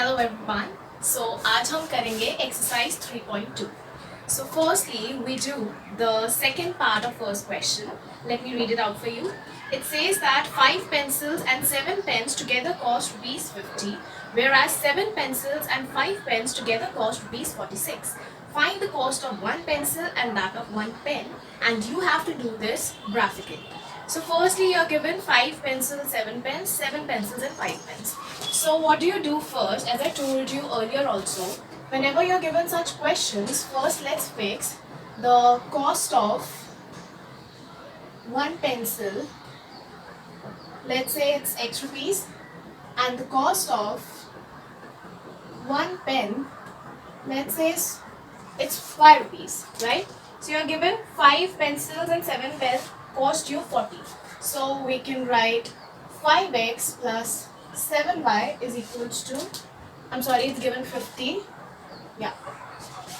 Hello everyone. So आज हम करेंगे exercise 3.2. So firstly we do the second part of first question. Let me read it out for you. It says that 5 pencils and 7 pens together cost rupees 50, whereas 7 pencils and 5 pens together cost rupees 46. Find the cost of one pencil and that of one pen, and you have to do this graphically. So firstly you're given 5 pencils, 7 pens, 7 pencils and 5 pens. So what do you do first? As I told you earlier also, whenever you're given such questions, first let's fix the cost of one pencil. Let's say it's X rupees, and the cost of one pen, let's say it's 5 rupees, right? So you're given 5 pencils and 7 pens cost you 40. So we can write 5x plus 7y is equals to, I'm sorry, it's given 50. या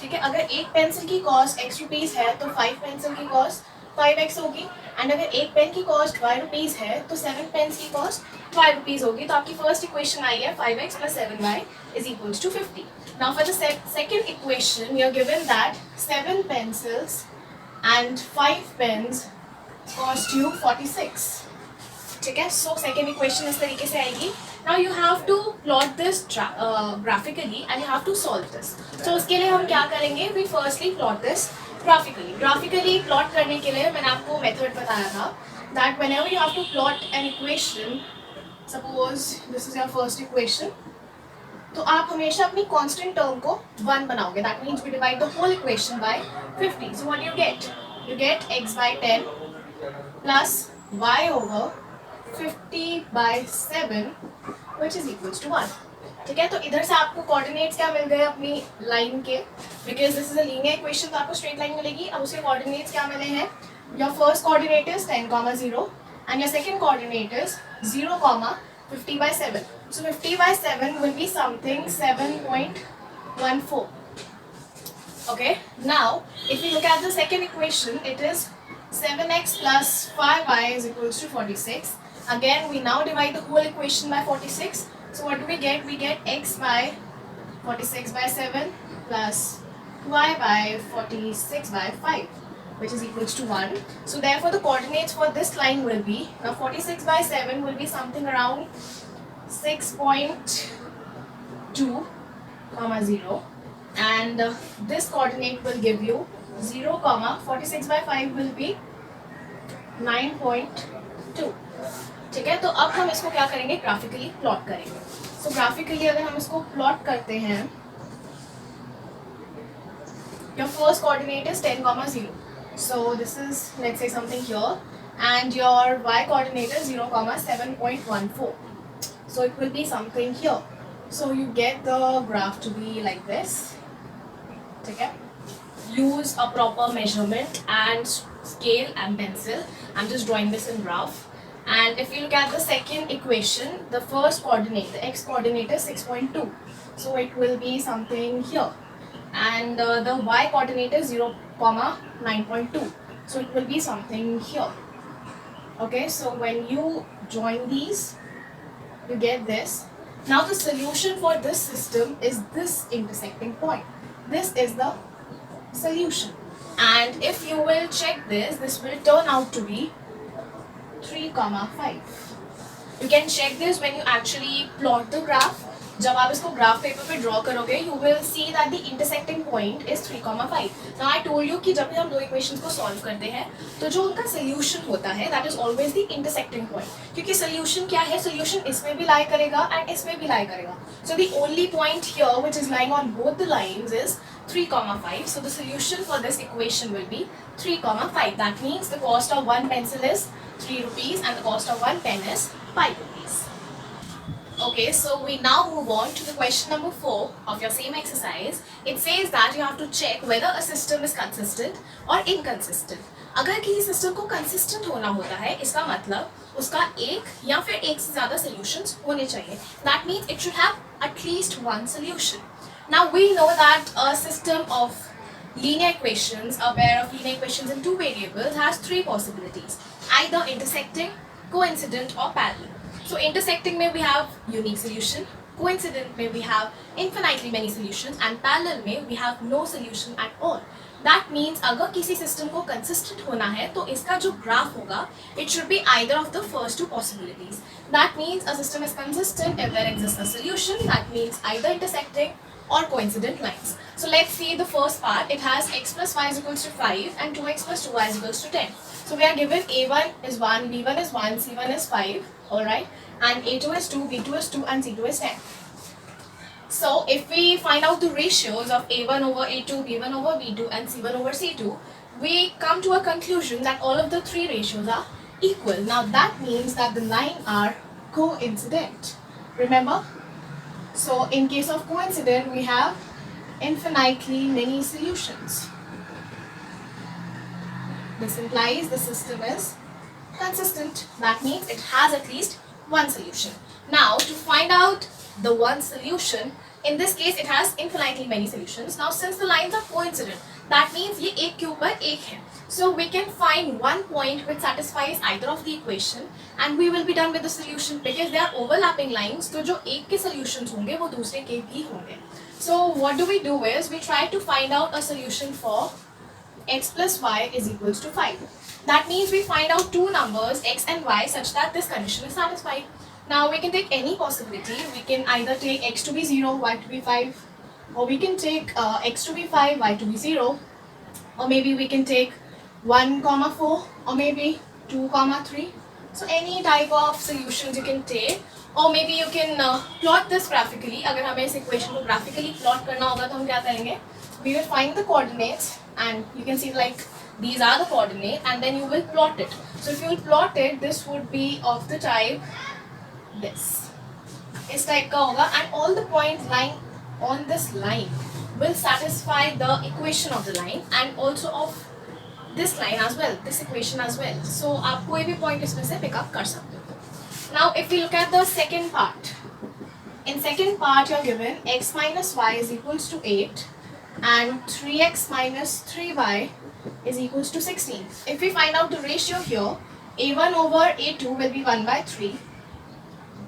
ठीक है, अगर एक pencil की cost x rupees है तो 5 pencil की cost 5x होगी, एंड अगर एक पेन की कॉस्ट y रुपीज़ है तो 7 पेन्स की कॉस्ट y रुपीज़ होगी. तो आपकी फर्स्ट इक्वेशन आई है 5x plus 7y is equals to 50. Now for the second equation you are given that 7 pencils and 5 pens cost you 46. ठीक है, सो सेकेंड इक्वेशन इस तरीके से आएगी. Now you have to plot this graphically and you have to solve this. तो उसके लिए हम क्या करेंगे, we firstly plot this graphically. Graphically plot करने के लिए मैंने आपको मेथड बताया था that whenever you have to plot an equation, suppose this is your first equation, तो आप हमेशा अपनी कांस्टेंट टर्म को 1 बनाओगे. That means we divide the whole equation by 50. So what you get x by 10 plus y over 50 by 7 which is equals to 1. ठीक है, तो इधर से आपको कोऑर्डिनेट्स क्या मिल गए अपनी लाइन के, because this is a linear equation, तो आपको स्ट्रेट लाइन मिलेगी. अब उसके कोऑर्डिनेट्स क्या मिले हैं, your first coordinate is 10, 0 and your second coordinate is 0, 50 by 7. So 50 by 7 will be something 7.14. Okay, now if we look at the second equation, it is 7x plus 5y is equals to 46. Again we now divide the whole equation by 46. So what do we get? We get x by 46 by 7 plus y by 46 by 5, which is equals to 1. So therefore the coordinates for this line will be, now 46 by 7 will be something around 6.2, 0, and this coordinate will give you 0, 46 by 5 will be 9.2. ठीक है, तो अब हम इसको क्या करेंगे, graphically plot करेंगे. सो graphically अगर हम इसको प्लॉट करते हैं, your first coordinate is 10, 0. So this is let's say something here, and your y coordinate is 0, 7.14. So it will be something here. So you get the graph to be like this. ठीक है, use a proper measurement and scale and pencil. I'm just drawing this in rough. And if you look at the second equation, the first coordinate, the x coordinate is 6.2. So it will be something here. And the y coordinate is 0, 9.2. So it will be something here. Okay, so when you join these, you get this. Now the solution for this system is this intersecting point. This is the solution. And if you will check this will turn out to be 3, 5. You can check this when you actually plot the graph. जब आप इसको graph paper पे draw करोगे, you will see that the intersecting point is 3, 5. Now I told you कि जब भी हम दो इक्वेशंस को सॉल्व करते हैं तो जो उनका सोल्यूशन होता है that is always the intersecting point. क्योंकि सोल्यूशन क्या है, सोल्यूशन इसमें भी लाई करेगा एंड इसमें भी लाई करेगा. So the only point here which is lying on both the lines is 3, 5. So the solution for this equation will be 3, 5. That means the cost of one pencil is 3 rupees and the cost of one pen is 5 rupees. Okay, so we now move on to the question number 4 of your same exercise. It says that you have to check whether a system is consistent or inconsistent. अगर किसी system को consistent होना होता है, इसका मतलब उसका एक या फिर एक से ज़्यादा solutions होने चाहिए. That means it should have at least one solution. Now we know that a system of linear equations, a pair of linear equations in two variables has 3 possibilities, either intersecting, coincident or parallel. So intersecting में we have unique solution, coincident में we have infinitely many solutions, and parallel में we have no solution at all. That means अगर किसी system को consistent होना है तो इसका जो graph होगा it should be either of the first two possibilities. That means a system is consistent if there exists a solution. That means either intersecting or coincident lines. So let's see the first part. It has x plus y is equals to 5 and 2x plus 2y is equals to 10. So we are given a1 is 1, b1 is 1, c1 is 5, alright, and a2 is 2, b2 is 2 and c2 is 10. So if we find out the ratios of a1 over a2, b1 over b2 and c1 over c2, we come to a conclusion that all of the three ratios are equal. Now that means that the lines are coincident. Remember? So in case of coincident, we have infinitely many solutions. This implies the system is consistent. That means it has at least one solution. Now to find out the one solution, in this case it has infinitely many solutions. Now since the lines are coincident, that means ये एक के ऊपर एक है. So we can find one point which satisfies either of the equation and we will be done with the solution because they are overlapping lines. तो जो एक के solutions होंगे वो दूसरे के भी होंगे. So what do we do is we try to find out a solution for x plus y is equals to 5. That means we find out two numbers x and y such that this condition is satisfied. Now we can take any possibility. We can either take x to be 0, y to be 5, or we can take x to be 5, y to be 0, or maybe we can take 1, 4, or maybe 2, 3. So any type of solutions you can take, or maybe you can plot this graphically. अगर हमें इस equation को graphically plot करना होगा तो हम क्या करेंगे? We will find the coordinates and you can see like these are the coordinates and then you will plot it. So if you will plot it, this would be of the type this. इस type का होगा and all the points lying on this line will satisfy the equation of the line and also of this line as well, this equation as well. So आप कोई भी point इसमें से pick up कर सकते हो. Now if we look at the second part, in second part you are given x minus y is equals to 8 and 3x minus 3y is equals to 16. If we find out the ratio here, a1 over a2 will be 1 by 3,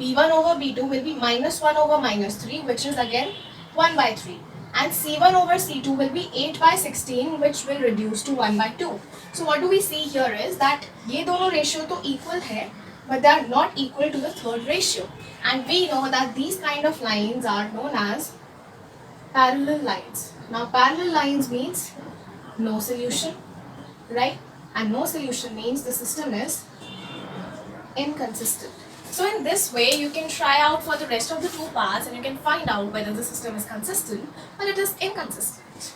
b1 over b2 will be minus 1 over minus 3 which is again 1 by 3, and c1 over c2 will be 8 by 16 which will reduce to 1 by 2. So what do we see here is that ये दोनों ratio तो equal है but they are not equal to the third ratio, and we know that these kind of lines are known as parallel lines. Now parallel lines means no solution, right? And no solution means the system is inconsistent. So in this way you can try out for the rest of the two parts and you can find out whether the system is consistent or it is inconsistent.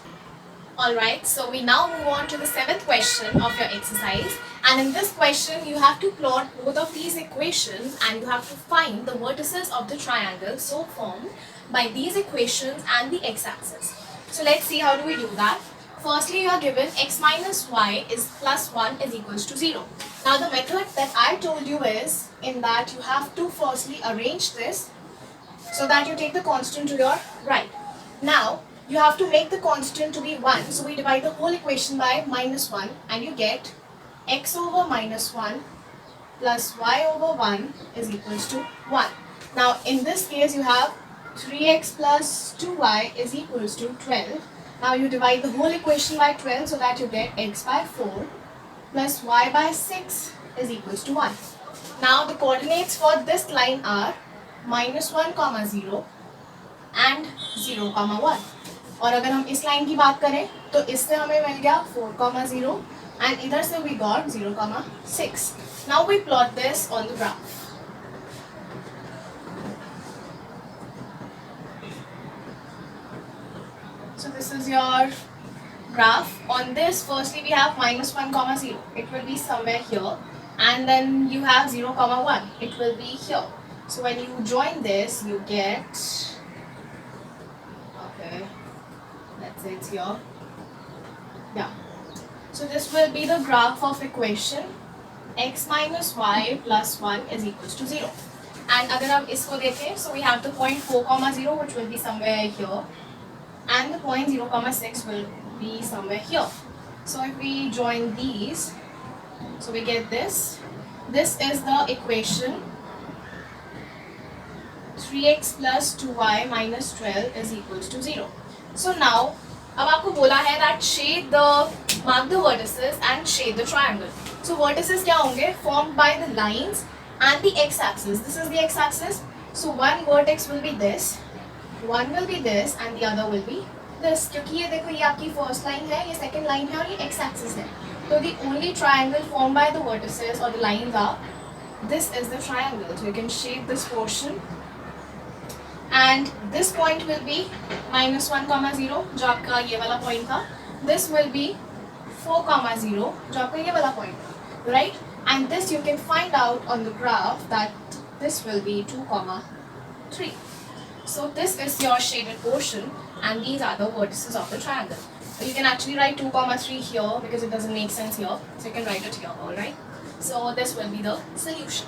Alright, so we now move on to the seventh question of your exercise, and in this question you have to plot both of these equations and you have to find the vertices of the triangle so formed by these equations and the x-axis. So let's see how do we do that. Firstly you are given x minus y is plus 1 is equals to 0. Now the method that I told you is in that you have to firstly arrange this so that you take the constant to your right. Now you have to make the constant to be 1, so we divide the whole equation by minus 1 and you get x over minus 1 plus y over 1 is equals to 1. Now in this case you have 3x plus 2y is equals to 12. Now you divide the whole equation by 12 so that you get x by 4 plus y by 6 is equals to 1. Now the coordinates for this line are minus 1 comma 0 and 0 comma 1. और अगर हम इस line की बात करें तो इससे हमें मिल गया 4,0 and इधर से we got 0,6. Now we plot this on the graph. So this is your graph. On this, firstly we have minus 1,0. It will be somewhere here, and then you have 0,1. It will be here. So when you join this, you get, okay, let's say it's here. Yeah. So this will be the graph of equation x minus y plus 1 is equals to 0. And अगर हम इसको देखें, so we have the point 4,0 which will be somewhere here, and the point 0,6 will be somewhere here. So if we join these, so we get this. This is the equation 3x plus 2y minus 12 is equals to 0. So now, अब आपको बोला है that shade the mark the vertices and shade the triangle. So vertices क्या होंगे? Formed by the lines and the x-axis. This is the x-axis. So one vertex will be this, one will be this, and the other will be this. क्योंकि ये देखो, ये आपकी first line है, ये second line है और ये x-axis है. So the only triangle formed by the vertices or the lines are, this is the triangle. So you can shape this portion. And this point will be minus 1 comma 0 जो आपका ये वाला point था. This will be 4 comma 0 जो आपका ये वाला point था, right? And this you can find out on the graph that this will be 2 comma 3. So this is your shaded portion and these are the vertices of the triangle. So you can actually write 2 comma 3 here because it doesn't make sense here. So you can write it here, alright? So this will be the solution.